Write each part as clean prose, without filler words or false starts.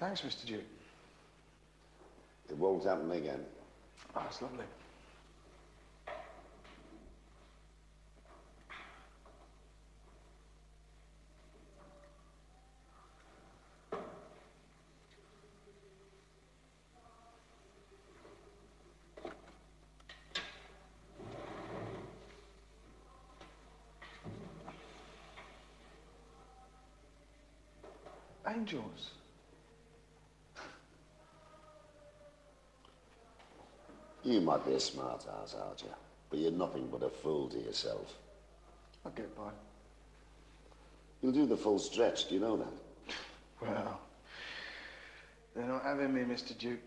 Thanks, Mr. Duke. It won't happen again. Oh, that's lovely. Angels. You might be a smart ass, aren't you? But you're nothing but a fool to yourself. I'll get by. You'll do the full stretch, do you know that? Well, they're not having me, Mr. Duke.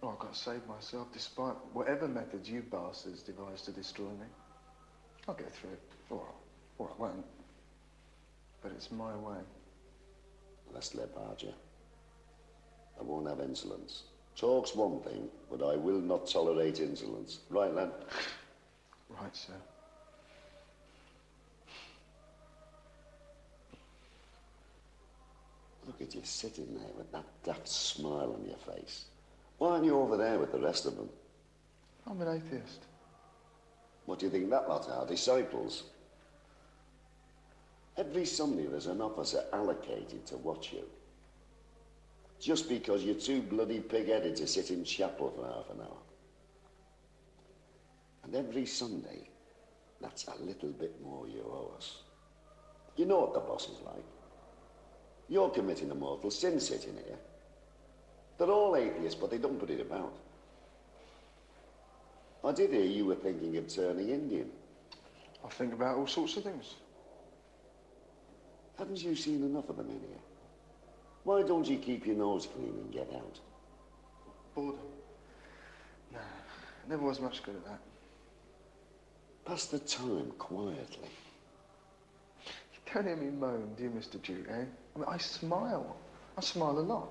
Oh, I've got to save myself despite whatever methods you bastards devised to destroy me. I'll get through it. Or I won't. But it's my way. Let's let Archer. I won't have insolence. Talk's one thing, but I will not tolerate insolence. Right, lad? Right, sir. Look at you sitting there with that daft smile on your face. Why aren't you over there with the rest of them? I'm an atheist. What do you think that lot are? Disciples? Every Sunday there's an officer allocated to watch you. Just because you're too bloody pig-headed to sit in chapel for half an hour. And every Sunday, that's a little bit more you owe us. You know what the boss is like. You're committing a mortal sin sitting here. They're all atheists, but they don't put it about. I did hear you were thinking of turning Indian. I think about all sorts of things. Haven't you seen enough of them in here? Why don't you keep your nose clean and get out? Boredom. No, never was much good at that. Pass the time quietly. You don't hear me moan, do you, Mr. Duke, eh? I mean, I smile. I smile a lot.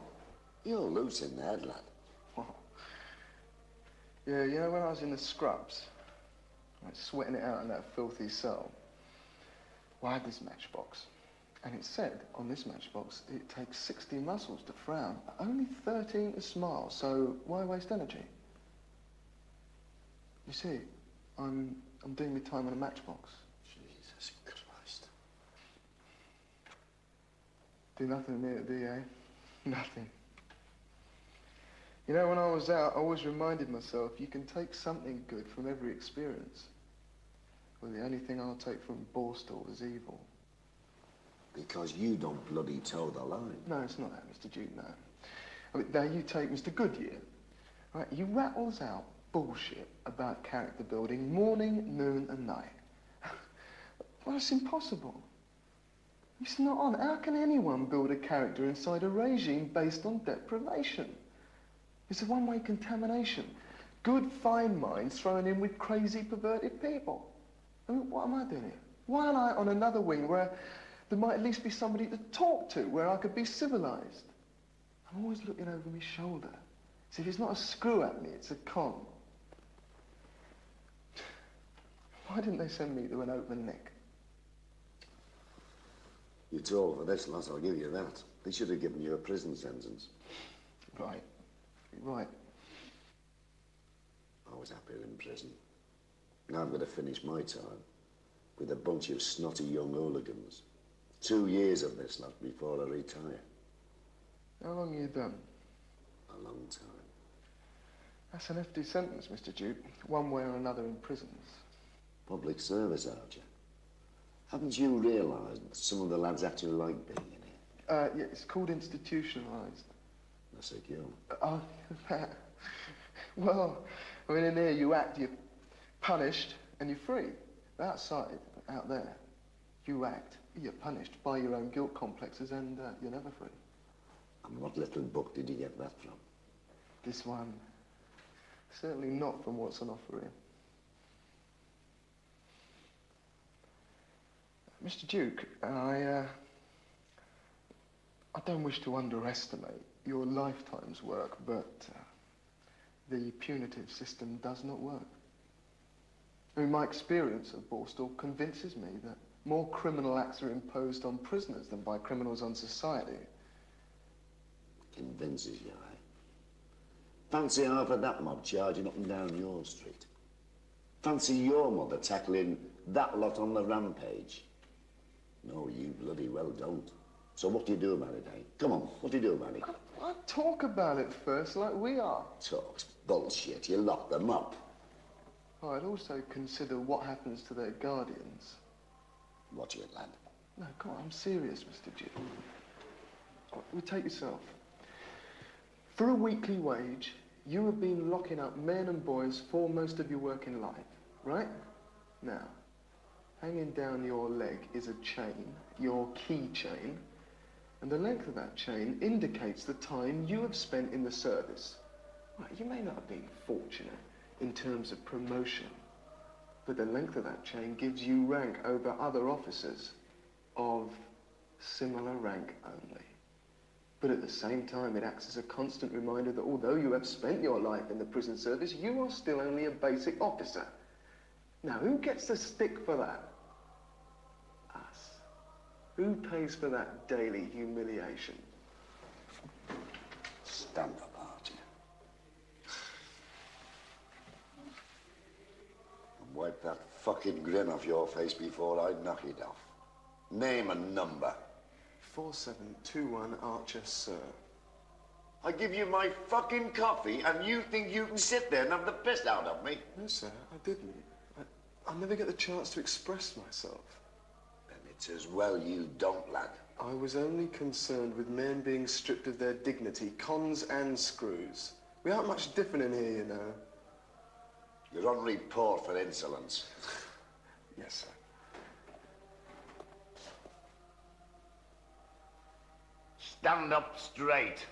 You're loose in the head, lad. Yeah, you know, when I was in the scrubs, like sweating it out in that filthy cell, well, I had this matchbox. And it said on this matchbox, it takes 60 muscles to frown, only 13 to smile, so why waste energy? You see, I'm doing my time on a matchbox. Jesus Christ. Do nothing near it, do you, eh? Nothing. You know, when I was out, I always reminded myself, you can take something good from every experience. Well, the only thing I'll take from Borstal is evil. Because you don't bloody toe the line. No, it's not that, Mr. Duke, no. I mean, now you take Mr. Goodyear, right? He rattles out bullshit about character building morning, noon and night. Well, it's impossible. It's not on. How can anyone build a character inside a regime based on deprivation? It's a one-way contamination. Good, fine minds thrown in with crazy, perverted people. I mean, what am I doing here? Why aren't I on another wing where there might at least be somebody to talk to, where I could be civilized? I'm always looking over my shoulder. See, if it's not a screw at me, it's a con. Why didn't they send me to an open neck? You're tall for this lot, I'll give you that. They should have given you a prison sentence. Right. Right. I was happier in prison. Now I'm going to finish my time with a bunch of snotty young hooligans. 2 years of this lot before I retire. How long have you done? A long time. That's an hefty sentence, Mr. Duke. One way or another in prisons. Public service, aren't you? Haven't you realised that some of the lads actually like being in here? Yeah, it's called institutionalised. That's it, you. Oh, well, I mean, in here you act, you're punished, and you're free. Outside, out there, you act, you're punished by your own guilt complexes, and you're never free. And what little book did you get that from? This one, certainly not from what's on offer here. Mr. Duke, I don't wish to underestimate your lifetime's work, but the punitive system does not work. I mean, my experience of Borstal convinces me that more criminal acts are imposed on prisoners than by criminals on society. Convinces you, eh? Fancy half of that mob charging up and down your street. Fancy your mother tackling that lot on the rampage. No, you bloody well don't. So what do you do about it, eh? Come on, what do you do about it? I'll talk about it first, like we are. Talk's bullshit. You lock them up. Oh, I'd also consider what happens to their guardians. Watch it, lad. No, come on, I'm serious, Mr. G. We take yourself. For a weekly wage, you have been locking up men and boys for most of your working life, right? Now, hanging down your leg is a chain, your key chain, and the length of that chain indicates the time you have spent in the service. Right, you may not have been fortunate in terms of promotion, but the length of that chain gives you rank over other officers of similar rank only. But at the same time, it acts as a constant reminder that although you have spent your life in the prison service, you are still only a basic officer. Now, who gets the stick for that? Us. Who pays for that daily humiliation? Stand up, Archie. And wipe that fucking grin off your face before I knock it off. Name and number. 4721 Archer, sir. I give you my fucking coffee and you think you can sit there and have the piss out of me? No, sir, I didn't. I never get the chance to express myself. Then it's as well you don't, lad. I was only concerned with men being stripped of their dignity, cons and screws. We aren't much different in here, you know. You're on report for insolence. Yes, sir. Stand up straight.